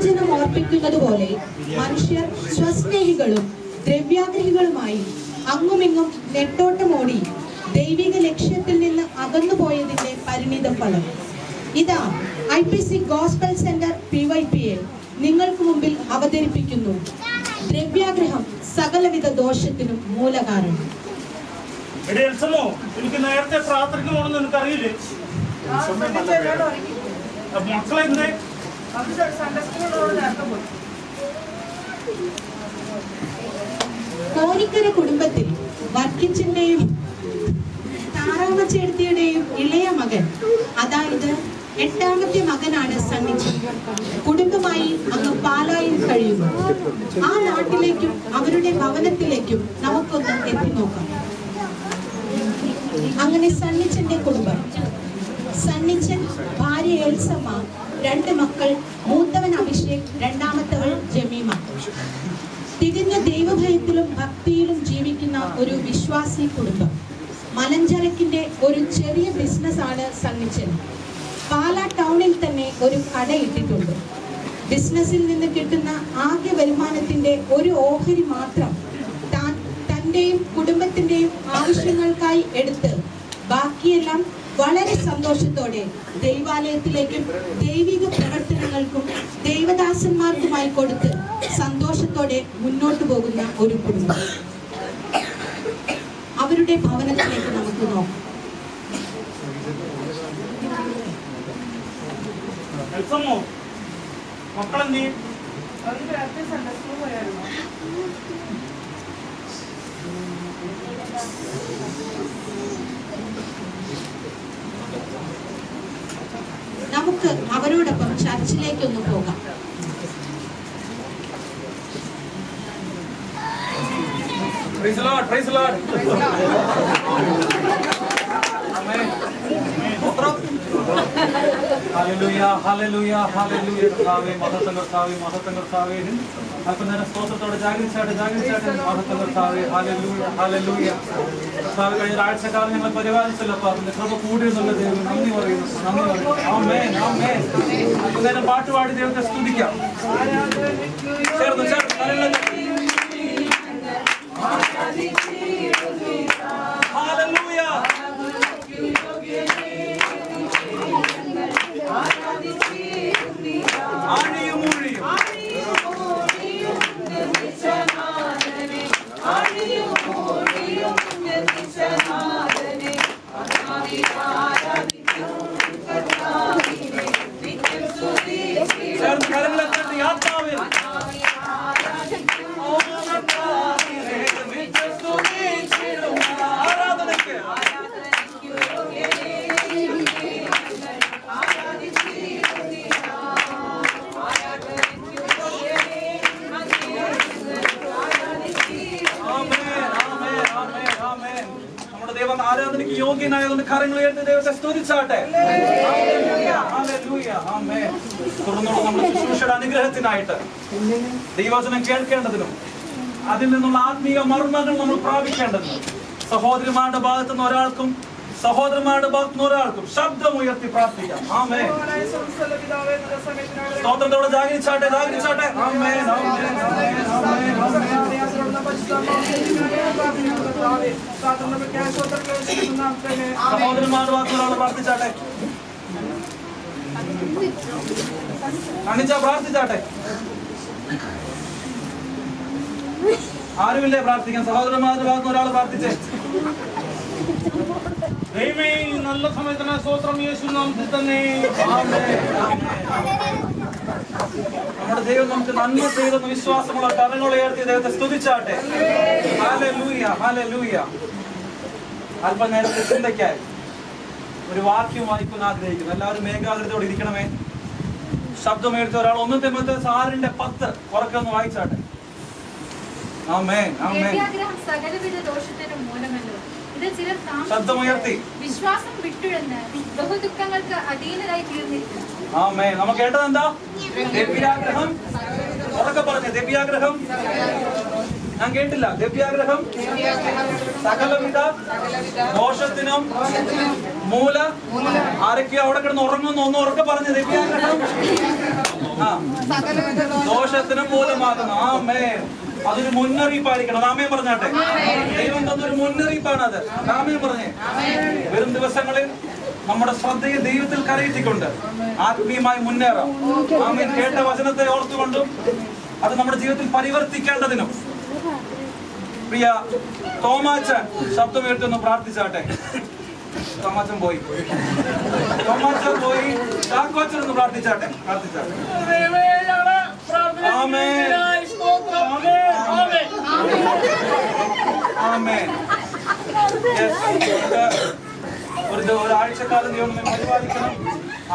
തിരുവചനം ഓർപ്പിക്കുന്നത് പോലെ മനുഷ്യർ സ്വസ്നേഹികളും ദ്രവ്യാഗ്രഹികളുമായി അങ്ങുമിങ്ങും നെട്ടോട്ടമോടി ദൈവിക ലക്ഷ്യത്തിൽ നിന്ന് അകന്നുപോയതിന്റെ പരിണിത ഫലം. ഇതാ IPC ഗോസ്പൽ സെന്റർ PYPA നിങ്ങൾക്ക് മുമ്പിൽ അവതരിപ്പിക്കുന്നു. ദ്രവ്യാഗ്രഹം സകലവിധ ദോഷത്തിനും മൂലകാരണം. എനിക്ക് നേരത്തെ പ്രാർത്ഥിക്കണമെന്ന് എനിക്കറിയില്ലേ? മക്കളെ കോരിക്കര കുടുംബത്തിൽ വർക്കിച്ചന്റെയും താറാമച്ചേർത്തിയുടെയും ഇളയ മകൻ, അതായത് 8ാമത്തെ മകനാണ് സണ്ണിച്ചൻ. കുടുംബമായി അങ്ങ് പാലായിൽ കഴിയുന്നു. ആ നാട്ടിലേക്കും അവരുടെ ഭവനത്തിലേക്കും നമുക്കൊന്ന് എത്തി നോക്കാം. അങ്ങനെ സണ്ണിച്ചന്റെ കുടുംബം. സണ്ണിച്ചൻ, ഭാര്യ എൽസമ്മ, 2 മക്കൾ, മൂത്തവൻ അഭിഷേക്, രണ്ടാമത്തവൾ ജമീമ. തികഞ്ഞ ദൈവഭയത്തിലും ഭക്തിയിലും ജീവിക്കുന്ന ഒരു വിശ്വാസി കുടുംബം. മലഞ്ചരക്കിന്റെ ഒരു ചെറിയ ബിസിനസ്സാണ് സണ്ണിച്ചൻ. പാലാ ടൗണിൽ തന്നെ ഒരു കട ഇട്ടിട്ടുണ്ട്. ബിസിനസ്സിൽ നിന്ന് കിട്ടുന്ന ആകെ വരുമാനത്തിന്റെ ഒരു ഓഹരി മാത്രം തന്റെയും കുടുംബത്തിന്റെയും ആവശ്യങ്ങൾക്കായി എടുത്ത് ബാക്കിയെല്ലാം വളരെ സന്തോഷത്തോടെ ദൈവാലയത്തിലേക്കും ദൈവിക പ്രവർത്തനങ്ങൾക്കും ദൈവദാസന്മാർക്കുമായി കൊടുത്ത് സന്തോഷത്തോടെ മുന്നോട്ട് പോകുന്ന ഒരു കുടുംബം. അവരുടെ ഭവനത്തിലേക്ക് നമുക്ക് നോക്കാം. മക്കളെന്തി നമുക്ക് അവരോടൊപ്പം ചർച്ചിലേക്കൊന്ന് പോകാം. Praise the Lord, praise the Lord. Amen. Hallelujah, hallelujah, hallelujah. Kave, mahathangar kave. Apna സ്തോത്രത്തോടെ ജാഗരിച്ചാട്ടെ മഹത്വങ്ങൾ കർത്താവേ. Hallelujah, hallelujah. കർത്താവേ, കഴിഞ്ഞ ആഴ്ചക്കാലം ഞങ്ങൾ പരിപാലിച്ചല്ലോ. അതിന്റെ കൃപ കൂടിയെന്നുള്ള ദൈവം നന്ദി പറയുന്നു. ആമേൻ, ആമേൻ. അന്നേരം പാട്ടുപാടി ദൈവത്തെ സ്തുതിക്കാം. ചേർന്ന് Hallelujah. ആരാധനയ്ക്ക് യോഗ്യനായതുകൊണ്ട് കരങ്ങൾ ഉയർത്തി ദൈവത്തെ സ്തുതിച്ചാട്ടെ. തുടർന്നുള്ള നമ്മുടെ ശുശ്രൂഷയുടെ അനുഗ്രഹത്തിനായിട്ട് ദൈവവചനം കേൾക്കേണ്ടതിനും അതിൽ നിന്നുള്ള ആത്മീയ മർമ്മങ്ങൾ നമ്മൾ പ്രാപിക്കേണ്ടതിനും സഹോദരിമാരുടെ ഭാഗത്തുനിന്ന് ഒരാൾക്കും ശബ്ദമുയർത്തി പ്രാർത്ഥിക്കാം. ആമേൻ. സ്തോത്രത്തോടെ ജാഗരിച്ചാട്ടെ. ആമേൻ, ആമേൻ, ആമേൻ, സഹോദരന്മാരുടെ ഭാഗത്തുള്ള പ്രാർത്ഥിച്ചാട്ടെ. പ്രാർത്ഥിച്ചാട്ടെ. ആരുമില്ലേ പ്രാർത്ഥിക്കാൻ? സഹോദരന്മാരുടെ ഭാഗത്ത് ഒരാൾ പ്രാർത്ഥിച്ചേ. ദൈവമേ, നല്ല സമയത്തിന് സ്തോത്രം യേശു നാമത്തിൽ തന്നെ. നമ്മുടെ ദൈവം നമുക്ക് നന്മ ചെയ്തെന്ന് വിശ്വാസമുള്ള കരങ്ങളുയർത്തി ദൈവത്തെ സ്തുതിച്ചാട്ടെ. Hallelujah, hallelujah. അല്പനേരത്തെ ചിന്തയ്ക്കായി ഒരു വാക്യം വായിക്കാൻ ആഗ്രഹിക്കുന്നു. എല്ലാവരും ഏകാഗ്രതയോടെ ഇരിക്കണമേ. ശബ്ദമേടുത്ത ഒരാൾ 1 ഉറക്കൊന്ന് വായിച്ചാട്ടെ. ആമേൻ, ആമേൻ. ശബ്ദമുയർത്തി വിശ്വാസം വിട്ടുഴന്ന് ബഹുദുഃഖങ്ങൾക്ക് അധീനരായി തീർന്നിരിക്കുന്നു. ആമേൻ. നമുക്ക് കേട്ടത് എന്താ? ദിവ്യാഗ്രഹം. ഉറക്കെ പറഞ്ഞേ, ദിവ്യാഗ്രഹം. ഞാൻ കേട്ടില്ല. ദിവ്യാഗ്രഹം സകലവിധ ദോഷത്തിനും മൂല. ആരൊക്കെയോ അവിടെ കിടന്ന് ഉറങ്ങുന്നു? ഒന്ന് ഉറക്കെ പറഞ്ഞ് ദിവ്യാഗ്രഹം ദോഷത്തിന് മൂലമാകുന്നു. ആമേൻ. അതൊരു മുന്നറിയിപ്പായിരിക്കണം. ആമേൻ പറഞ്ഞാട്ടെ. ദൈവം തന്നൊരു മുന്നറിയിപ്പാണ് അത്. ആമേൻ പറഞ്ഞേ. വരും ദിവസങ്ങളിൽ നമ്മുടെ ശ്രദ്ധയെ ദൈവത്തിൽ കരയിട്ടിക്കൊണ്ട് ആത്മീയമായി മുന്നേറാം. ആമേൻ. കേട്ട വചനത്തെ ഓർത്തുകൊണ്ടും അത് നമ്മുടെ ജീവിതത്തിൽ പരിവർത്തിക്കേണ്ടതിനും പ്രിയ തോമാച്ചൻ ശബ്ദമേറ്റൊന്ന് പ്രാർത്ഥിച്ചാട്ടെ. തോമാച്ചൻ പോയി. ചാക്കോച്ചൻ ഒന്ന് പ്രാർത്ഥിച്ചാട്ടെ. ആമേൻ. ആമേൻ. ഒരാഴ്ചക്കാലം ദൈവം നമ്മെ പരിപാലിക്കണം.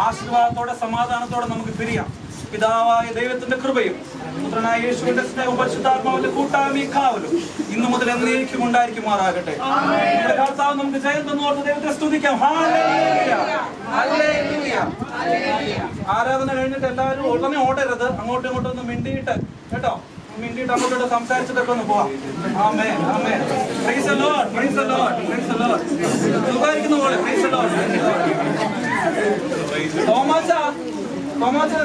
ആശീർവാദത്തോടെ സമാധാനത്തോടെ നമുക്ക് പിരിയാം. പിതാവായ ദൈവത്തിന്റെ കൃപയും പുത്രനായ യേശുവിന്റെ സ്നേഹവും പരിശുദ്ധാത്മാവിന്റെ കൂട്ടായ്മയും കാവലും ഇന്നു മുതൽ എന്നേക്കും ഉണ്ടായിരിക്കുമാറാകട്ടെ. നമ്മുടെ കർത്താവ് നമുക്ക് ജയം തന്നോർത്ത് ദൈവത്തെ സ്തുതിക്കാം. Hallelujah, hallelujah. ആരാധന കഴിഞ്ഞിട്ട് എല്ലാവരും ഉടനെ ഓടരുത്. അങ്ങോട്ടും ഇങ്ങോട്ടും ഒന്ന് മിണ്ടിയിട്ട് കേട്ടോ, മിണ്ടിയിട്ട് അങ്ങോട്ടോട്ട് സംസാരിച്ചിട്ടൊക്കെ ഒന്ന് പോവാം. ആമേൻ, ആമേൻ. Praise the lord, praise the lord, praise the lord. സുഖായിരിക്കുന്ന പോലെ പ്രൈസ് ദി ലോർഡ്. തോമാച്ച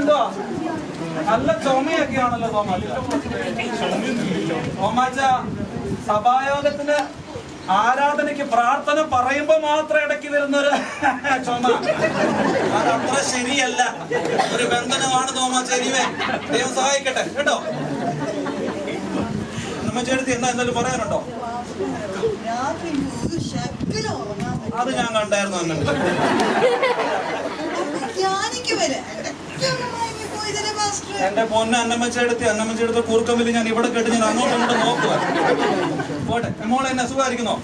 എന്തോ നല്ല ചുമയൊക്കെയാണല്ലോ തോമാച്ച. സഭായോഗത്തിന് ആരാധനയ്ക്ക് പ്രാർത്ഥന പറയുമ്പോ മാത്രം ഇടയ്ക്ക് വരുന്നൊരു ചുമ, അതത്ര ശരിയല്ല. ഒരു ബന്ധനമാണ് തോമാച്ച. ദൈവം സഹായിക്കട്ടെ കേട്ടോ. നമ്മ ചേർത്തി എന്തായാലും പറയാനുണ്ടോ? അത് ഞാൻ കണ്ടായിരുന്നു. എന്റെ പൊന്നെ അന്നമ്മച്ചെടുത്ത് കൂർക്കമ്പിൽ ഞാൻ ഇവിടെ കേട്ട് ഞാൻ അങ്ങോട്ടും ഇങ്ങോട്ടും നോക്കുക. പോട്ടെ. മോളെ എന്നെ സുഖമായിരിക്കുന്നോ?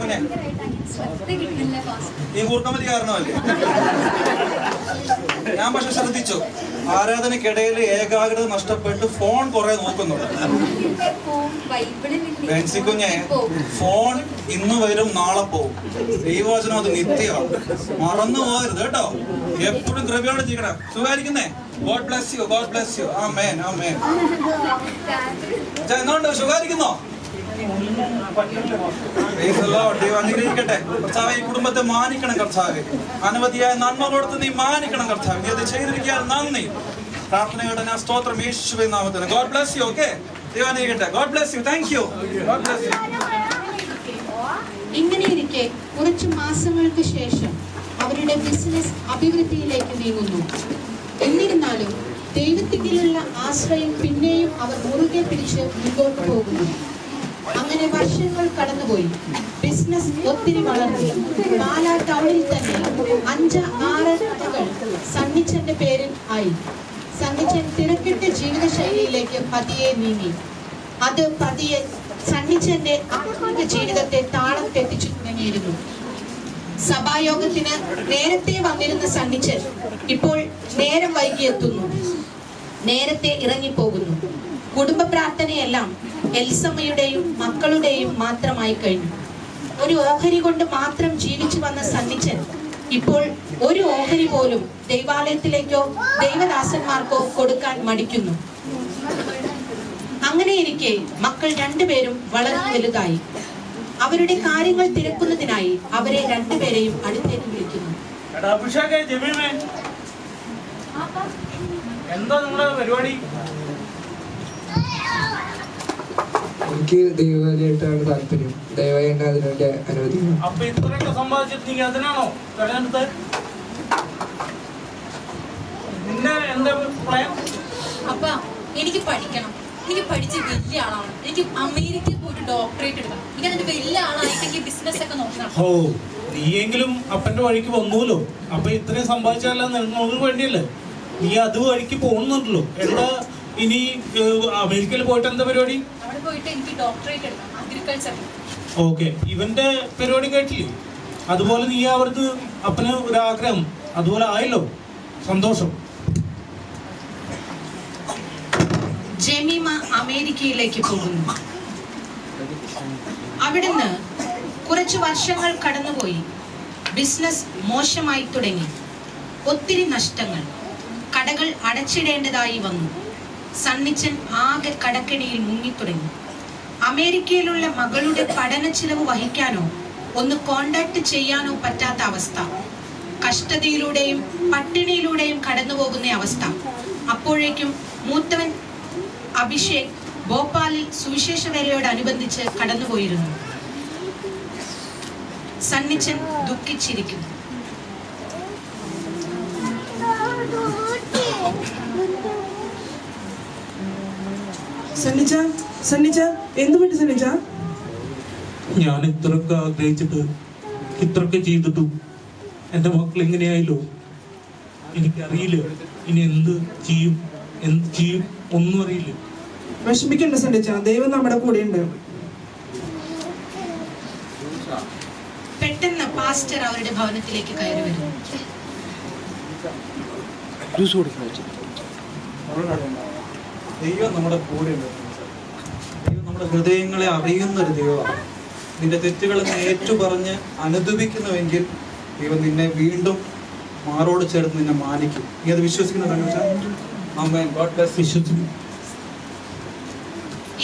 കുഞ്ഞെ ഈ കൂർക്കമ്പലി കാരണമല്ലേ? ഞാൻ പക്ഷെ ശ്രദ്ധിച്ചു, ആരാധനക്കിടയിൽ ഏകാഗ്രത നഷ്ടപ്പെട്ട് ഫോൺ കുറെ നോക്കുന്നുണ്ട്. കുഞ്ഞെ ഫോൺ ഇന്ന് വരും നാളെ പോവും. ദൈവവചനം അത് നിത്യമാണ്, മറന്നു പോകരുത് കേട്ടോ. എപ്പോഴും കൃപയോടെ ചെയ്യണം. സുഖായിരിക്കുന്നേ? God bless you, God bless you. ആമേൻ, ആമേൻ. എന്തുകൊണ്ട് സുഖായിരിക്കുന്നോ? അനുഗ്രഹിക്കട്ടെ കർത്താവേ. ഈ കുടുംബത്തെ മാനിക്കണം കർത്താവേ. അനവധിയായ നന്മ കൊടുത്ത് നീ മാനിക്കണം കർത്താവേ. നീ അത് ചെയ്തിരിക്കാൻ നന്ദി. പ്രാർത്ഥനകളുടെ ഞാൻ സ്തോത്രം യേശുവിൻ നാമത്തിൽ. God bless U. ഓക്കെ, ദൈവം അനുഗ്രഹിക്കട്ടെ. God bless you. Thank you. God bless you. ഇങ്ങനെയിരിക്കെ കുറച്ചു മാസങ്ങൾക്ക് ശേഷം അവരുടെ ബിസിനസ് അഭിവൃദ്ധിയിലേക്ക് നീങ്ങുന്നു. എന്നിരുന്നാലും ദൈവത്തിലുള്ള ആശ്രയം പിന്നെയും അവർ മുറുകെ പിടിച്ച് മുന്നോട്ട് പോകുന്നു. അങ്ങനെ വർഷങ്ങൾ കടന്നുപോയി. ബിസിനസ് ഒത്തിരി വളർന്നു. പാലാ ടൗണിൽ തന്നെ 5-6 കടകൾ സണ്ണിച്ചന്റെ പേരിൽ ആയി. സണ്ണിച്ചൻ തിരക്കിട്ട ജീവിതശൈലിയിലേക്ക് പതിയെ നീങ്ങി. അത് പതിയെ സണ്ണിച്ചന്റെ ആത്മീയ ജീവിതത്തെ താളം തെറ്റിച്ചു തുടങ്ങിയിരുന്നു. സഭായോഗത്തിന് നേരത്തെ വന്നിരുന്ന സണ്ണിച്ചൻ ഇപ്പോൾ നേരം വൈകി എത്തുന്നു, നേരത്തെ ഇറങ്ങിപ്പോകുന്നു. കുടുംബ പ്രാർത്ഥനയെല്ലാം എൽസമ്മയുടെയും മക്കളുടെയും മാത്രമായി കഴിഞ്ഞു. ഒരു ഓഹരി കൊണ്ട് മാത്രം ജീവിച്ചു വന്ന സണ്ണിച്ചൻ ഇപ്പോൾ ഒരു ഓഹരി പോലും ദൈവാലയത്തിലേക്കോ ദൈവദാസന്മാർക്കോ കൊടുക്കാൻ മടിക്കുന്നു. അങ്ങനെയിരിക്കെ മക്കൾ രണ്ടുപേരും വളരെ വലുതായി. അവരുടെ കാര്യങ്ങൾ തിരക്കുന്നതിനായി അവരെ രണ്ടുപേരെയും അടുത്തേക്ക് വിളിക്കുന്നു. എന്താ നിങ്ങളുടെ പരിപാടി? എനിക്ക് ദൈവമായിട്ടാണ് താല്പര്യം. ദയവായി എന്നെ അതിനുവേണ്ടി അനുവദിക്കണം. അപ്പൊ ഇത്രയൊക്കെ സമ്പാദിച്ചിട്ട് നീ അതിനാണോ കടയെടുത്ത്? നിന്റെ എന്താ പ്ലാൻ? അപ്പ എനിക്ക് പഠിക്കണം, എനിക്ക് പഠിച്ച് വലിയ ആളാണ്, എനിക്ക് അമേരിക്കയിൽ പോയിട്ട് ഡോക്ടറേറ്റ് എടുക്കണം, എനിക്ക് അതിന്റെ വലിയ ആളായിട്ട് ബിസിനസ് ഒക്കെ നോക്കണം. ഓ, നീയെങ്കിലും അപ്പന്റെ വഴിക്ക് വന്നൂല്ലോ. അപ്പൊ ഇത്രയും സമ്പാദിച്ചാലും നിങ്ങൾക്ക് വേണ്ടിയല്ലേ നീ അത് വഴിക്ക് പോകുന്നുണ്ടല്ലോ. എന്താ ഇനി അമേരിക്കയിൽ പോയിട്ട് എന്താ പരിപാടി? അവിടെ പോയിട്ട് എനിക്ക് ഡോക്ടറേറ്റ് എടുക്കണം, അഗ്രികൾച്ചർ. ഓക്കെ, ഇവന്റെ പരിപാടി കേട്ടില്ലേ? അതുപോലെ നീ അവർക്ക് അപ്പന് ഒരു ആഗ്രഹം അതുപോലെ ആയല്ലോ. സന്തോഷം. ജമീമ അമേരിക്കയിലേക്ക് പോകുന്നു. അവിടുന്ന് കുറച്ചു വർഷങ്ങൾ കടന്നുപോയി. ബിസിനസ് മോശമായി തുടങ്ങി. ഒത്തിരി നഷ്ടങ്ങൾ, കടകൾ അടച്ചിടേണ്ടതായി വന്നു. സണ്ണിച്ചൻ ആകെ കടക്കെണിയിൽ മുങ്ങിത്തുടങ്ങി. അമേരിക്കയിലുള്ള മകളുടെ പഠന ചിലവ് വഹിക്കാനോ ഒന്ന് കോണ്ടാക്ട് ചെയ്യാനോ പറ്റാത്ത അവസ്ഥ. കഷ്ടതയിലൂടെയും പട്ടിണിയിലൂടെയും കടന്നു പോകുന്ന അവസ്ഥ. അപ്പോഴേക്കും മൂത്തവൻ അഭിഷേക് ഭോപ്പാലിൽ സുവിശേഷ വേലയോടനുബന്ധിച്ച് കടന്നുപോയിരുന്നു. സണ്ണിച്ചൻ ദുഃഖിച്ചിരിക്കുന്നു. സണ്ണിച്ച എന്ത് പറ്റി സണ്ണിച്ച? ഞാൻ ഇത്രയൊക്കെ ആഗ്രഹിച്ചിട്ട് ഇത്രയൊക്കെ ചെയ്തിട്ടും എൻ്റെ മക്കൾ എങ്ങനെയായല്ലോ. എനിക്കറിയില്ല ഇനി എന്ത് ചെയ്യും ഒന്നും അറിയില്ല. വിഷമിക്കണ്ട സണ്ണിച്ച, ദൈവം നമ്മുടെ കൂടെ ഉണ്ട്. പെട്ടെന്ന് പാസ്റ്റർ അവരുടെ ഭവനത്തിലേക്ക് കയറി വരുന്നു. ദൈവം നമ്മുടെ കൂടെയുണ്ട്. ദൈവം നമ്മുടെ ഹൃദയങ്ങളെ അറിയുന്ന ഒരു ദൈവമാണ്. നിന്റെ തെറ്റുകൾ ഏറ്റു പറഞ്ഞ് അനുദപിക്കുന്നുവെങ്കിൽ ദൈവം നിന്നെ വീണ്ടും മാറോട് ചേർത്ത് നിന്നെ മാനിക്കും. നീ അത് വിശ്വസിക്കുന്ന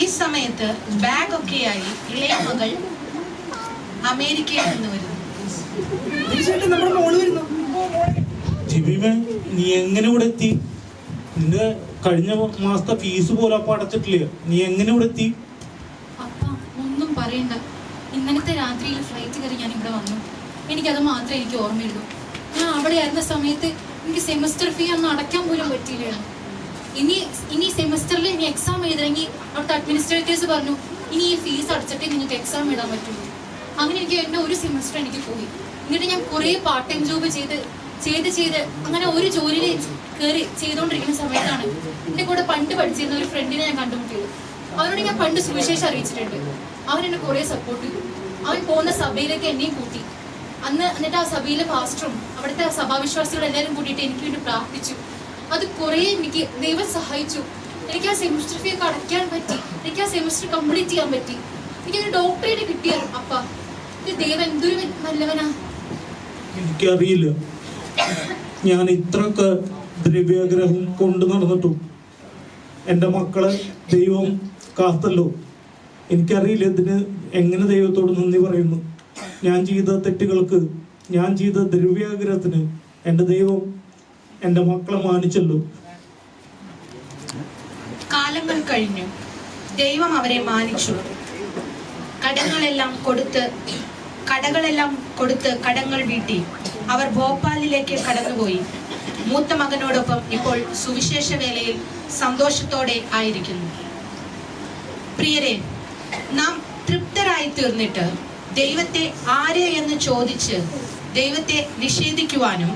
ഈ സമയത്ത് ബാഗ് ഒക്കെയായി ഇളയ മകൾ അമേരിക്കയിൽ നിന്ന് വരുന്നു. നമ്മുടെ മോള് വരുന്നു. ജിബിമേ, നീ എങ്ങനെ ഇവിടെ എത്തി? നിന്റെ കഴിഞ്ഞ മാസത്തെ ഫീസ് പോലും അപ്പൊ അടച്ചിട്ടില്ല. നീ എങ്ങനെ ഇവിടെ എത്തി? അപ്പ ഒന്നും പറയണ്ട. ഇന്നലത്തെ രാത്രിയിൽ ഫ്ലൈറ്റ് കയറി ഞാൻ ഇവിടെ വന്നു. എനിക്കത് മാത്രമേ എനിക്ക് ഓർമ്മയുള്ളൂ. ഞാൻ അവിടെ ആയിരുന്ന സമയത്ത് എനിക്ക് സെമസ്റ്റർ ഫീ ഒന്നും അടയ്ക്കാൻ പോലും പറ്റിയില്ലായിരുന്നു. ഇനി സെമസ്റ്ററിൽ ഇനി എക്സാം എഴുതണമെങ്കിൽ അവിടുത്തെ അഡ്മിനിസ്ട്രേറ്റേഴ്സ് പറഞ്ഞു ഇനി ഈ ഫീസ് അടച്ചിട്ടേ നിങ്ങൾക്ക് എക്സാം എഴുതാൻ പറ്റുള്ളൂ. അങ്ങനെ എനിക്ക് എൻ്റെ ഒരു സെമസ്റ്റർ എനിക്ക് പോയി. എന്നിട്ട് ഞാൻ കുറേ പാർട്ട് ടൈം ജോബ് ചെയ്ത് അങ്ങനെ ഒരു ജോലിയിൽ കയറി ചെയ്തുകൊണ്ടിരിക്കുന്ന സമയത്താണ് എൻ്റെ കൂടെ പണ്ട് പഠിച്ചിരുന്ന ഒരു ഫ്രണ്ടിനെ ഞാൻ കണ്ടുമുട്ടിയത്. അവരോട് ഞാൻ പണ്ട് സുവിശേഷം അറിയിച്ചിട്ടുണ്ട്. അവൻ എന്നെ കുറേ സപ്പോർട്ട് ചെയ്തു. അവൻ പോകുന്ന സഭയിലേക്ക് എന്നെയും കൂട്ടി. എന്നിട്ട് ആ സഭയിലെ പാസ്റ്ററും അവിടുത്തെ സഭാവിശ്വാസികൾ എല്ലാവരും കൂട്ടിയിട്ട് എനിക്ക് വേണ്ടി പ്രാർത്ഥിച്ചു. അത് കുറേ എനിക്ക് ദൈവം സഹായിച്ചു. എനിക്ക് ആ സെമിസ്റ്റർ ഫീ ഒക്കെ അടയ്ക്കാൻ പറ്റി. എനിക്ക് ആ സെമിസ്റ്റർ കംപ്ലീറ്റ് ചെയ്യാൻ പറ്റി. എനിക്കൊരു ഡോക്ടറേറ്റ് കിട്ടിയത്. അപ്പ ദൈവം എന്തൊരു നല്ലവനാ. എനിക്കറിയില്ല ഞാൻ ഇത്രയൊക്കെ ദ്രവ്യാഗ്രഹം കൊണ്ട് നടന്നിട്ടും എൻ്റെ മക്കളെ ദൈവം കാത്തല്ലോ. എനിക്കറിയില്ല ഇതിന് എങ്ങനെ ദൈവത്തോട് നന്ദി പറയുന്നു. ഞാൻ ചെയ്ത തെറ്റുകൾക്ക്, ഞാൻ ചെയ്ത ദ്രവ്യാഗ്രഹത്തിന് എൻ്റെ ദൈവം എൻ്റെ മക്കളെ മാനിച്ചല്ലോ. കാലങ്ങൾ കഴിഞ്ഞു. ദൈവം അവരെ മാനിച്ചു. കടങ്ങളെല്ലാം കൊടുത്ത് കടങ്ങൾ വീട്ടി അവർ ഭോപ്പാലിലേക്ക് കടന്നുപോയി. മൂത്ത മകനോടൊപ്പം ഇപ്പോൾ സുവിശേഷ വേലയിൽ സന്തോഷത്തോടെ ആയിരിക്കുന്നു. പ്രിയരെ, നാം തൃപ്തരായി തീർന്നിട്ട് ദൈവത്തെ ആരെ എന്ന് ചോദിച്ച് ദൈവത്തെ നിഷേധിക്കുവാനും